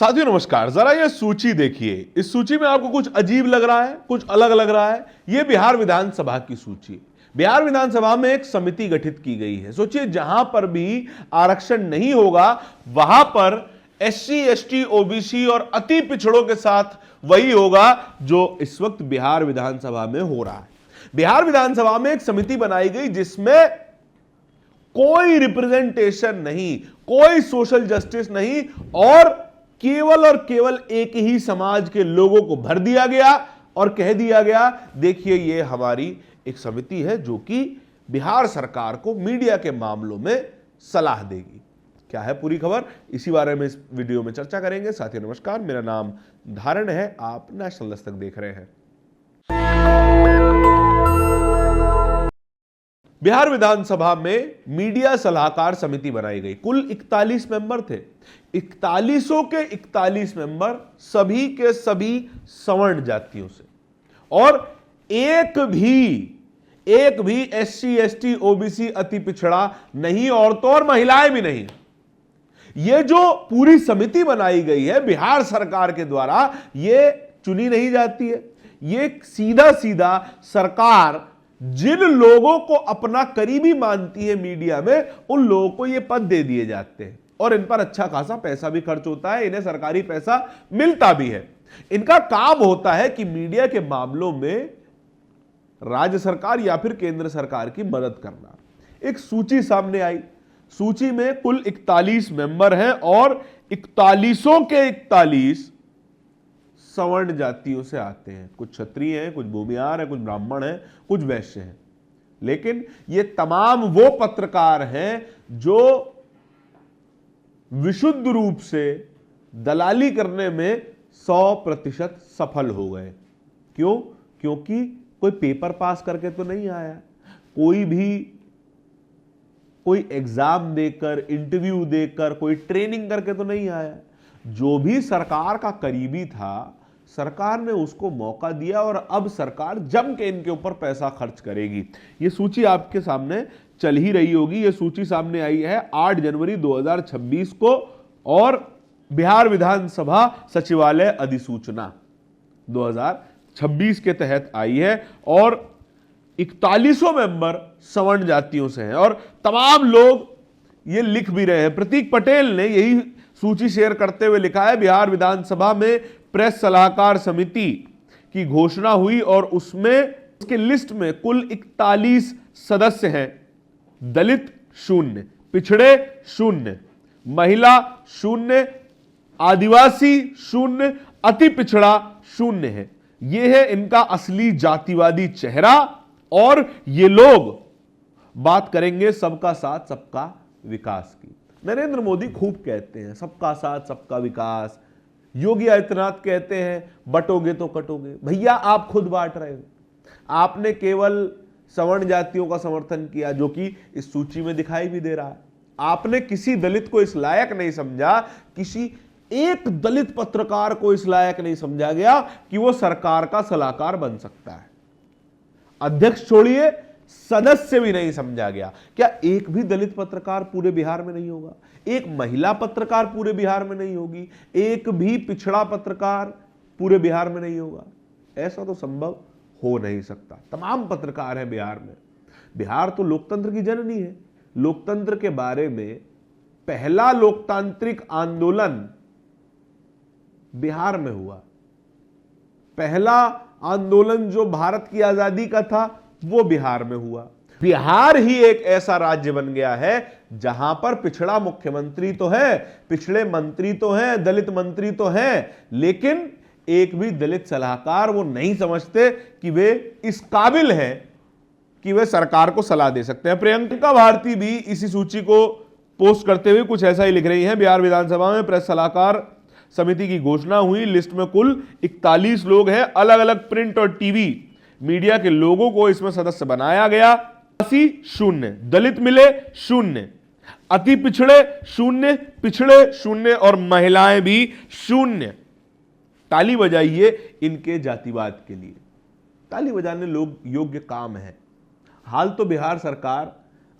साथियों नमस्कार। जरा ये सूची देखिए। इस सूची में आपको कुछ अजीब लग रहा है, कुछ अलग लग रहा है। ये बिहार विधानसभा की सूची है। बिहार विधानसभा में एक समिति गठित की गई है। सोचिए, जहां पर भी आरक्षण नहीं होगा वहां पर SC, ST, OBC और अति पिछड़ों के साथ वही होगा जो इस वक्त बिहार विधानसभा में हो रहा है। बिहार विधानसभा में एक समिति बनाई गई जिसमें कोई रिप्रेजेंटेशन नहीं, कोई सोशल जस्टिस नहीं और केवल एक ही समाज के लोगों को भर दिया गया और कह दिया गया, देखिए ये हमारी एक समिति है जो कि बिहार सरकार को मीडिया के मामलों में सलाह देगी। क्या है पूरी खबर, इसी बारे में इस वीडियो में चर्चा करेंगे। साथियों नमस्कार, मेरा नाम धारण है, आप नेशनल दस्तक देख रहे हैं। बिहार विधानसभा में मीडिया सलाहकार समिति बनाई गई। कुल 41 मेंबर थे। 41 के 41 मेंबर सभी के सभी सवर्ण जातियों से, और एक भी SC, ST, OBC अति पिछड़ा नहीं, औरतों और महिलाएं भी नहीं। ये जो पूरी समिति बनाई गई है बिहार सरकार के द्वारा, ये चुनी नहीं जाती है। ये सीधा सीधा सरकार जिन लोगों को अपना करीबी मानती है मीडिया में, उन लोगों को ये पद दे दिए जाते हैं और इन पर अच्छा खासा पैसा भी खर्च होता है, इन्हें सरकारी पैसा मिलता भी है। इनका काम होता है कि मीडिया के मामलों में राज्य सरकार या फिर केंद्र सरकार की मदद करना। एक सूची सामने आई। सूची में कुल 41 मेंबर हैं और 41 के 41 सवर्ण जातियों से आते हैं। कुछ क्षत्रिय हैं, कुछ भूमिहार हैं, कुछ ब्राह्मण हैं, कुछ वैश्य हैं। लेकिन ये तमाम वो पत्रकार हैं जो विशुद्ध रूप से दलाली करने में 100% सफल हो गए। क्यों? क्योंकि कोई पेपर पास करके तो नहीं आया, कोई एग्जाम देकर, इंटरव्यू देकर, कोई ट्रेनिंग करके तो नहीं आया। जो भी सरकार का करीबी था, सरकार ने उसको मौका दिया और अब सरकार जम के इनके ऊपर पैसा खर्च करेगी। ये सूची आपके सामने चल ही रही होगी। ये सूची सामने आई है 8 जनवरी 2026 को और बिहार विधानसभा सचिवालय अधिसूचना 2026 के तहत आई है और 41 मेंबर सवर्ण जातियों से हैं और तमाम लोग ये लिख भी रहे हैं। प्रतीक पटेल ने यही सूची शेयर करते हुए लिखा है, बिहार विधानसभा में प्रेस सलाहकार समिति की घोषणा हुई और उसके लिस्ट में कुल 41 सदस्य हैं। दलित 0, पिछड़े 0, महिला 0, आदिवासी 0, अति पिछड़ा 0 है। यह है इनका असली जातिवादी चेहरा और ये लोग बात करेंगे सबका साथ सबका विकास की। नरेंद्र मोदी खूब कहते हैं सबका साथ सबका विकास। योगी आदित्यनाथ कहते हैं बटोगे तो कटोगे। भैया आप खुद बांट रहे हो। आपने केवल सवर्ण जातियों का समर्थन किया, जो कि इस सूची में दिखाई भी दे रहा है। आपने किसी दलित को इस लायक नहीं समझा, किसी एक दलित पत्रकार को इस लायक नहीं समझा गया कि वो सरकार का सलाहकार बन सकता है। अध्यक्ष छोड़िए, सदस्य भी नहीं समझा गया। क्या एक भी दलित पत्रकार पूरे बिहार में नहीं होगा? एक महिला पत्रकार पूरे बिहार में नहीं होगी? एक भी पिछड़ा पत्रकार पूरे बिहार में नहीं होगा? ऐसा तो संभव हो नहीं सकता। तमाम पत्रकार हैं बिहार में। बिहार तो लोकतंत्र की जननी है। लोकतंत्र के बारे में पहला लोकतांत्रिक आंदोलन बिहार में हुआ। पहला आंदोलन जो भारत की आजादी का था वो बिहार में हुआ। बिहार ही एक ऐसा राज्य बन गया है जहां पर पिछड़ा मुख्यमंत्री तो है, पिछड़े मंत्री तो हैं, दलित मंत्री तो हैं, लेकिन एक भी दलित सलाहकार वो नहीं समझते कि वे इस काबिल हैं कि वे सरकार को सलाह दे सकते हैं। प्रियंका भारती भी इसी सूची को पोस्ट करते हुए कुछ ऐसा ही लिख रही हैं। बिहार विधानसभा में प्रेस सलाहकार समिति की घोषणा हुई। लिस्ट में कुल 41 लोग हैं। अलग अलग प्रिंट और टीवी मीडिया के लोगों को इसमें सदस्य बनाया गया। 0, दलित मिले 0, अति पिछड़े 0, पिछड़े 0 और महिलाएं भी 0। ताली बजाइए इनके जातिवाद के लिए। ताली बजाने लोग योग्य काम है। हाल तो बिहार सरकार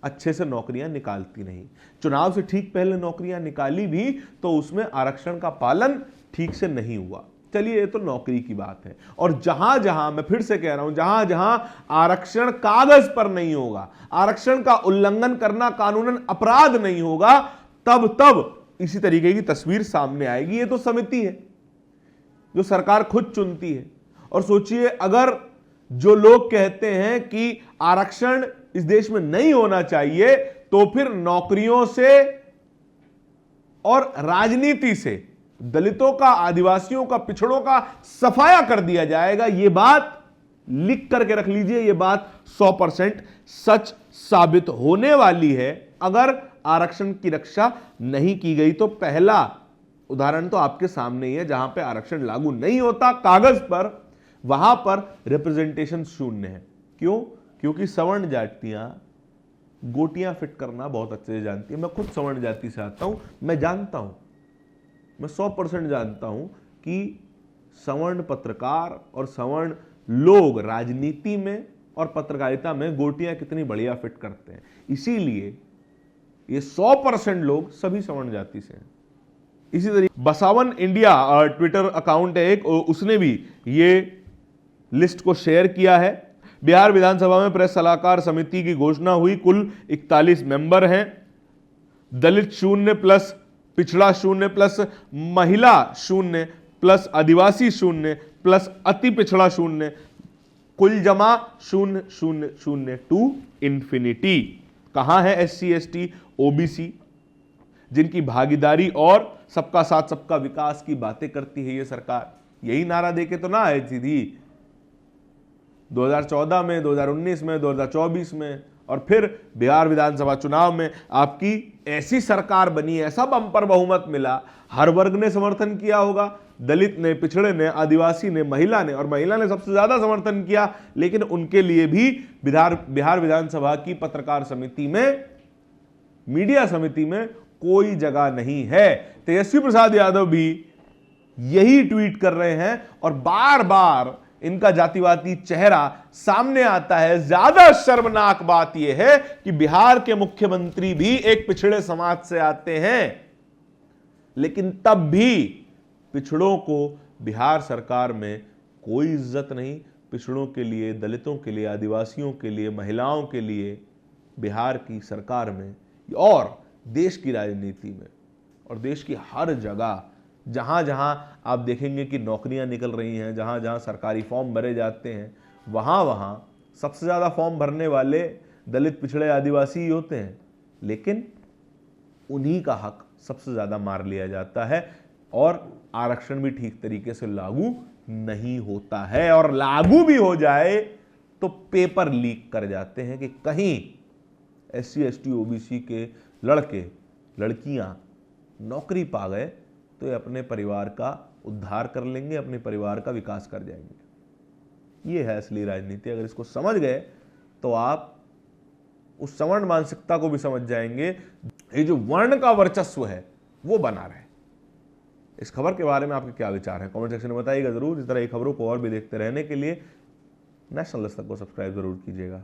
अच्छे से नौकरियां निकालती नहीं। चुनाव से ठीक पहले नौकरियां निकाली भी तो उसमें आरक्षण का पालन ठीक से नहीं हुआ। चलिए, ये तो नौकरी की बात है। और जहां जहां, मैं फिर से कह रहा हूं, जहां जहां आरक्षण कागज पर नहीं होगा, आरक्षण का उल्लंघन करना कानूनन अपराध नहीं होगा, तब तब इसी तरीके की तस्वीर सामने आएगी। ये तो समिति है जो सरकार खुद चुनती है। और सोचिए, अगर जो लोग कहते हैं कि आरक्षण इस देश में नहीं होना चाहिए, तो फिर नौकरियों से और राजनीति से दलितों का, आदिवासियों का, पिछड़ों का सफाया कर दिया जाएगा। यह बात लिख करके रख लीजिए, यह बात 100% सच साबित होने वाली है अगर आरक्षण की रक्षा नहीं की गई। तो पहला उदाहरण तो आपके सामने ही है, जहां पे आरक्षण लागू नहीं होता कागज पर, वहां पर रिप्रेजेंटेशन शून्य है। क्यों? क्योंकि सवर्ण जातियां गोटियां फिट करना बहुत अच्छे से जानती है। मैं खुद सवर्ण जाति से आता हूं, मैं जानता हूं, मैं 100% जानता हूं कि सवर्ण पत्रकार और सवर्ण लोग राजनीति में और पत्रकारिता में गोटियां कितनी बढ़िया फिट करते हैं। इसीलिए ये 100% लोग सभी सवर्ण जाति से हैं। इसी तरीके बसावन इंडिया ट्विटर अकाउंट है एक, उसने भी ये लिस्ट को शेयर किया है। बिहार विधानसभा में प्रेस सलाहकार समिति की घोषणा हुई। कुल 41 मेंबर हैं। दलित 0 प्लस पिछड़ा 0 प्लस महिला 0 प्लस आदिवासी 0 प्लस अति पिछड़ा 0, कुल जमा 0 0 0 टू इंफिनिटी। कहां है SC ST OBC जिनकी भागीदारी और सबका साथ सबका विकास की बातें करती है ये सरकार? यही नारा देके तो ना आई थी 2014 में, 2019 में, 2024 में, और फिर बिहार विधानसभा चुनाव में आपकी ऐसी सरकार बनी, ऐसा बम्पर बहुमत मिला, हर वर्ग ने समर्थन किया होगा, दलित ने, पिछड़े ने, आदिवासी ने, महिला ने, और महिला ने सबसे ज्यादा समर्थन किया। लेकिन उनके लिए भी बिहार विधानसभा की पत्रकार समिति में, मीडिया समिति में कोई जगह नहीं है। तेजस्वी प्रसाद यादव भी यही ट्वीट कर रहे हैं और बार बार इनका जातिवादी चेहरा सामने आता है। ज्यादा शर्मनाक बात यह है कि बिहार के मुख्यमंत्री भी एक पिछड़े समाज से आते हैं, लेकिन तब भी पिछड़ों को बिहार सरकार में कोई इज्जत नहीं। पिछड़ों के लिए, दलितों के लिए, आदिवासियों के लिए, महिलाओं के लिए बिहार की सरकार में और देश की राजनीति में और देश की हर जगह जहां जहां आप देखेंगे कि नौकरियां निकल रही हैं, जहां जहां सरकारी फॉर्म भरे जाते हैं, वहां वहां सबसे ज्यादा फॉर्म भरने वाले दलित, पिछड़े, आदिवासी ही होते हैं। लेकिन उन्हीं का हक सबसे ज्यादा मार लिया जाता है और आरक्षण भी ठीक तरीके से लागू नहीं होता है। और लागू भी हो जाए तो पेपर लीक कर जाते हैं कि कहीं SC ST OBC के लड़के लड़कियां नौकरी पा गए तो ये अपने परिवार का उद्धार कर लेंगे, अपने परिवार का विकास कर जाएंगे। ये है असली राजनीति। अगर इसको समझ गए तो आप उस सवर्ण मानसिकता को भी समझ जाएंगे। ये जो वर्ण का वर्चस्व है वो बना रहे। इस खबर के बारे में आपके क्या विचार हैं? कमेंट सेक्शन में बताइएगा जरूर। इस तरह की खबरों को और भी देखते रहने के लिए नेशनल दस्तक को सब्सक्राइब जरूर कीजिएगा।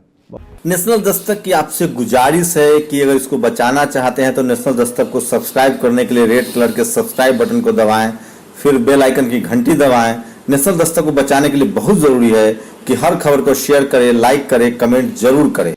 नेशनल दस्तक की आपसे गुजारिश है कि अगर इसको बचाना चाहते हैं तो नेशनल दस्तक को सब्सक्राइब करने के लिए रेड कलर के सब्सक्राइब बटन को दबाएं, फिर बेल आइकन की घंटी दबाएं। नेशनल दस्तक को बचाने के लिए बहुत जरूरी है कि हर खबर को शेयर करें, लाइक करें, कमेंट जरूर करें।